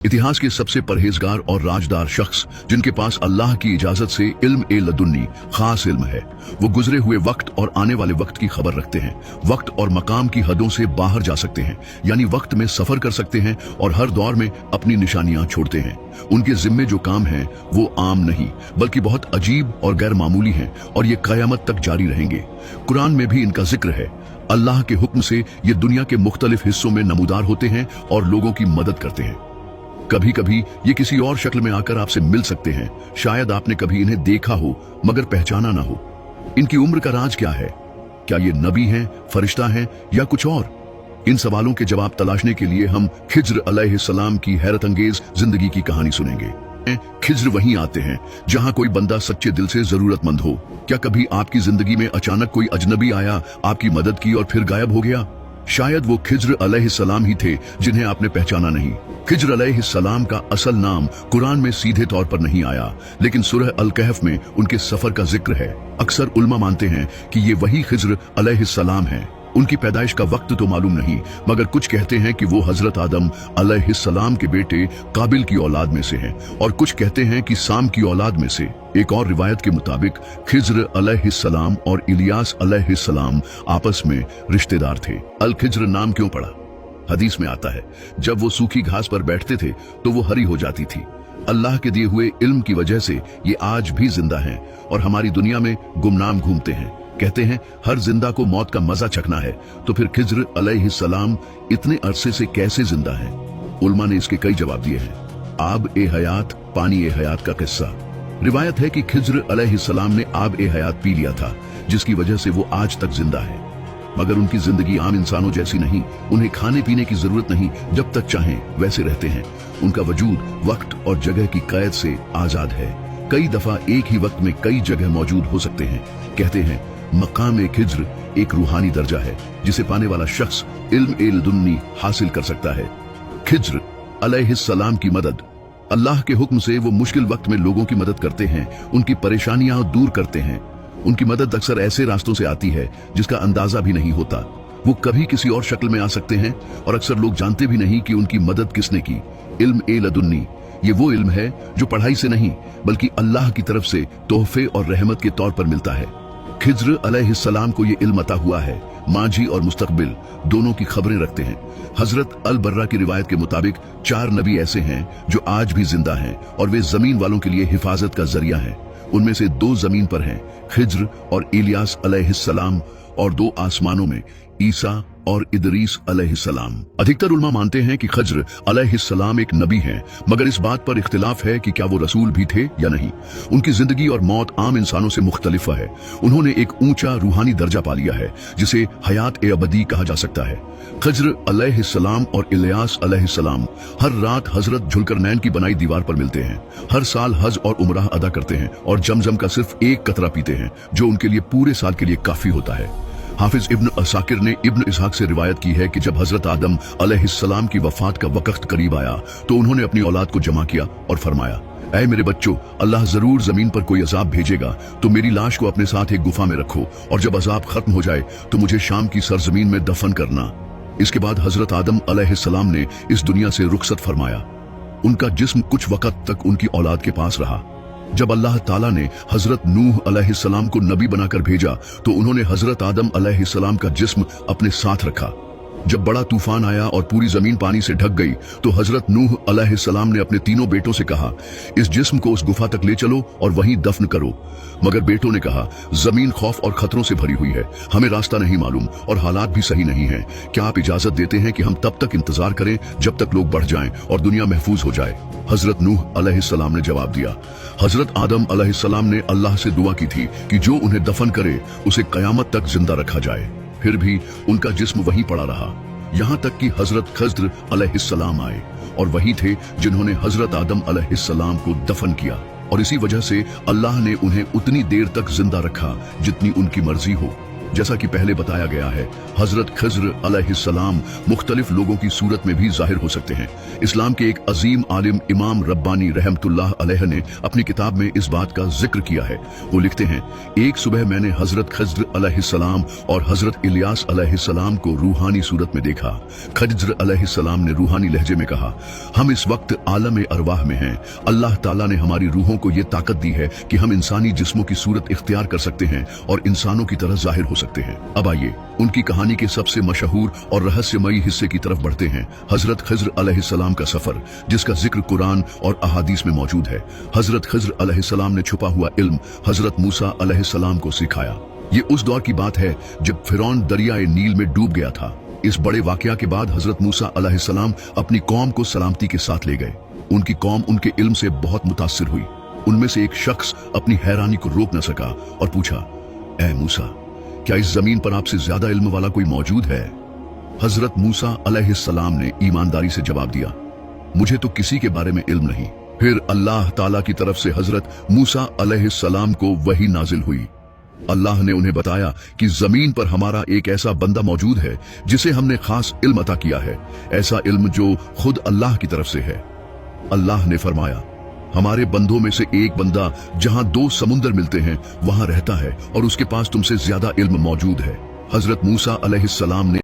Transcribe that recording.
इतिहास के सबसे परहेजगार और राजदार शख्स जिनके पास अल्लाह की इजाजत से इल्म ए लदुन्नी खास इल्म है, वो गुजरे हुए वक्त और आने वाले वक्त की खबर रखते हैं। वक्त और मकाम की हदों से बाहर जा सकते हैं, यानी वक्त में सफर कर सकते हैं और हर दौर में अपनी निशानियां छोड़ते हैं। उनके जिम्मे जो काम हैं वो आम नहीं बल्कि बहुत अजीब और गैर मामूली हैं और ये कयामत तक जारी रहेंगे। कुरान में भी इनका जिक्र है। अल्लाह के हुक्म से ये दुनिया के मुख्तलिफ हिस्सों में नमूदार होते हैं और लोगों की मदद करते हैं। कभी कभी ये किसी और शक्ल में आकर आपसे मिल सकते हैं। शायद आपने कभी इन्हें देखा हो मगर पहचाना ना हो। इनकी उम्र का राज क्या है? क्या ये नबी हैं, फरिश्ता हैं या कुछ और? इन सवालों के जवाब तलाशने के लिए हम खिज्र अलैहिस्सलाम की हैरत अंगेज जिंदगी की कहानी सुनेंगे। खिज्र वहीं आते हैं जहां कोई बंदा सच्चे दिल से जरूरतमंद हो। क्या कभी आपकी जिंदगी में अचानक कोई अजनबी आया, आपकी मदद की और फिर गायब हो गया? शायद वो खिज्र अलैहिस्सलाम ही थे जिन्हें आपने पहचाना नहीं। खिज्र अलैहिस्सलाम का असल नाम कुरान में सीधे तौर पर नहीं आया, लेकिन सूरह अल कहफ में उनके सफर का जिक्र है। अक्सर उल्मा मानते हैं कि ये वही खिज्र अलैहिस्सलाम हैं। उनकी पैदाइश का वक्त तो मालूम नहीं, मगर कुछ कहते हैं कि वो हजरत आदम अलैहिस्सलाम के बेटे काबिल की औलाद में से हैं और कुछ कहते हैं कि साम की औलाद में से। एक और रिवायत के मुताबिक खिज्र अलैहिस्सलाम और इलियास अलैहिस्सलाम आपस में रिश्तेदार थे। अल खिज्र नाम क्यों पड़ा? हदीस में आता है, जब वो सूखी घास पर बैठते थे तो वो हरी हो जाती थी। अल्लाह के दिए हुए इल्म की वजह से ये आज भी जिंदा हैं और हमारी दुनिया में गुमनाम घूमते हैं। कहते हैं हर जिंदा को मौत का मजा चखना है, तो फिर खिज्र अलैहिस्सलाम इतने अरसे से कैसे जिंदा हैं? उल्मा ने इसके कई जवाब दिए हैं। आब ए हयात, पानी ए हयात का किस्सा। रिवायत है कि खिज्र अलैहिस्सलाम ने आब ए हयात पी लिया था, जिसकी वजह से वो आज तक जिंदा है। मगर उनकी जिंदगी आम इंसानों जैसी नहीं। उन्हें खाने पीने की जरूरत नहीं, जब तक चाहें वैसे रहते हैं। उनका वजूद वक्त और जगह की कैद से आजाद है। कई दफा एक ही वक्त में कई जगह मौजूद हो सकते हैं। कहते हैं मकाम खिज्र एक रूहानी दर्जा है जिसे पाने वाला शख्स इल्म ए लदुन्नी हासिल कर सकता है। खिज्र अलैहिस्सलाम की मदद। अल्लाह के हुक्म से वो मुश्किल वक्त में लोगों की मदद करते हैं, उनकी परेशानियां दूर करते हैं। उनकी मदद अक्सर ऐसे रास्तों से आती है जिसका अंदाजा भी नहीं होता। वो कभी किसी और शक्ल में आ सकते हैं और अक्सर लोग जानते भी नहीं कि उनकी मदद किसने की। इल्म ए लदुन्नी ये वो इल्म है जो पढ़ाई से नहीं बल्कि अल्लाह की तरफ से तोहफे और रहमत के तौर पर मिलता है। खिज्र अलैहिस्सलाम को ये इल्म अता हुआ है। माजी और मुस्तकबिल दोनों की खबरें रखते हैं। हजरत अल बर्रा की रिवायत के मुताबिक 4 नबी ऐसे हैं जो आज भी जिंदा हैं और वे जमीन वालों के लिए हिफाजत का जरिया हैं। उनमें से 2 जमीन पर हैं, खिज्र और इलियास अलैहिस्सलाम, और 2 आसमानों में, ईसा और इदरीस अलैहिस्सलाम। अधिकतर उल्मा मानते हैं कि खिज्र अलैहिस्सलाम एक नबी हैं, मगर इस बात पर इख्तिलाफ है कि क्या वो रसूल भी थे या नहीं। उनकी जिंदगी और मौत आम इंसानों से मुख्तलिफ है। उन्होंने एक ऊंचा रूहानी दर्जा पा लिया है जिसे हयात ए अबदी कहा जा सकता है। खिज्र अलैहिस्सलाम और इलियास अलैहिस्सलाम हर रात हजरत जुल्करनैन की बनाई दीवार पर मिलते हैं। हर साल हज और उमराह अदा करते हैं और जमजम का सिर्फ एक कतरा पीते हैं, जो उनके लिए पूरे साल के लिए काफी होता है। हाफिज इब्न असाकिर ने इब्न इसहाक से रिवायत की है कि जब हजरत आदम अलैहिस्सलाम की वफात का वक्त करीब आया तो उन्होंने अपनी औलाद को जमा किया और फरमाया, ऐ मेरे बच्चों, अल्लाह जरूर जमीन पर कोई अजाब भेजेगा, तो मेरी लाश को अपने साथ एक गुफा में रखो और जब अजाब खत्म हो जाए तो मुझे शाम की सरजमीन में दफन करना। इसके बाद हजरत आदम अलैहिस्सलाम ने इस दुनिया से रुखसत फरमाया। उनका जिस्म कुछ वक्त तक उनकी औलाद के पास रहा। जब अल्लाह ताला ने हजरत नूह अलैहिस्सलाम को नबी बनाकर भेजा तो उन्होंने हजरत आदम अलैहिस्सलाम का जिस्म अपने साथ रखा। जब बड़ा तूफान आया और पूरी जमीन पानी से ढक गई तो हजरत नूह अलैहिस्सलाम ने अपने तीनों बेटों से कहा, इस जिस्म को उस गुफा तक ले चलो और वहीं दफन करो। मगर बेटों ने कहा, जमीन खौफ और खतरों से भरी हुई है, हमें रास्ता नहीं मालूम और हालात भी सही नहीं है। क्या आप इजाजत देते हैं कि हम तब तक इंतजार करें जब तक लोग बढ़ जाएं और दुनिया महफूज हो जाए? हजरत नूह अलैहिस्सलाम ने जवाब दिया। हजरत आदम अलैहिस्सलाम ने अल्लाह से दुआ की थी कि जो उन्हें दफन करे उसे कयामत तक जिंदा रखा जाए। फिर भी उनका जिस्म वहीं पड़ा रहा, यहाँ तक कि हजरत खिज्र अलैहिस्सलाम आए और वही थे जिन्होंने हजरत आदम अलैहिस्सलाम को दफन किया। और इसी वजह से अल्लाह ने उन्हें उतनी देर तक जिंदा रखा जितनी उनकी मर्जी हो। जैसा कि पहले बताया गया है, हजरत खिज्र अलैहिस्सलाम मुख्तलिफ लोगों की सूरत में भी जाहिर हो सकते हैं। इस्लाम के एक अजीम आलिम इमाम रब्बानी रहमतुल्लाह अलैह ने अपनी किताब में इस बात का जिक्र किया है। वो लिखते हैं, एक सुबह मैंने हजरत खिज्र अलैहिस्सलाम और हजरत इलियास अलैहिस्सलाम को रूहानी सूरत में देखा। खिज्र अलैहिस्सलाम ने रूहानी लहजे में कहा, हम इस वक्त आलम अरवाह में हैं। अल्लाह ताला ने हमारी रूहों को ये ताकत दी है कि हम इंसानी जिस्मों की सूरत इख्तियार कर सकते हैं और इंसानों की तरह जाहिर हो सकते हैं। अब आइए उनकी कहानी के सबसे मशहूर और रहस्यमयी हिस्से की तरफ बढ़ते हैं, हजरत खिज्र अलैहिस्सलाम का सफर, जिसका जिक्र कुरान और अहादीस में मौजूद है। हजरत खिज्र अलैहिस्सलाम ने छुपा हुआ इल्म हजरत मूसा अलैहिस्सलाम को सिखाया। ये उस दौर की बात है जब फिरौन दरियाए नील में डूब गया था। इस बड़े वाकया के बाद हजरत मूसा अलैहिस्सलाम अपनी कौम को सलामती के साथ ले गए। उनकी कौम उनके इल्म से बहुत मुतासिर हुई। उनमें से एक शख्स अपनी हैरानी को रोक न सका और पूछा, ऐ मूसा, क्या इस जमीन पर आपसे ज्यादा इल्म वाला कोई मौजूद है? हजरत मूसा अलैहिस्सलाम ने ईमानदारी से जवाब दिया, मुझे तो किसी के बारे में इल्म नहीं। फिर अल्लाह ताला की तरफ से हजरत मूसा अलैहिस्सलाम को वही नाजिल हुई। अल्लाह ने उन्हें बताया कि जमीन पर हमारा एक ऐसा बंदा मौजूद है जिसे हमने खास इल्म अता किया है, ऐसा इल्म जो खुद अल्लाह की तरफ से है। अल्लाह ने फरमाया, हमारे बंदों में से एक बंदा जहां 2 समुंदर मिलते हैं वहां रहता है और उसके पास तुमसे ज्यादा इल्म मौजूद है। हजरत मूसा अलैहिस्सलाम ने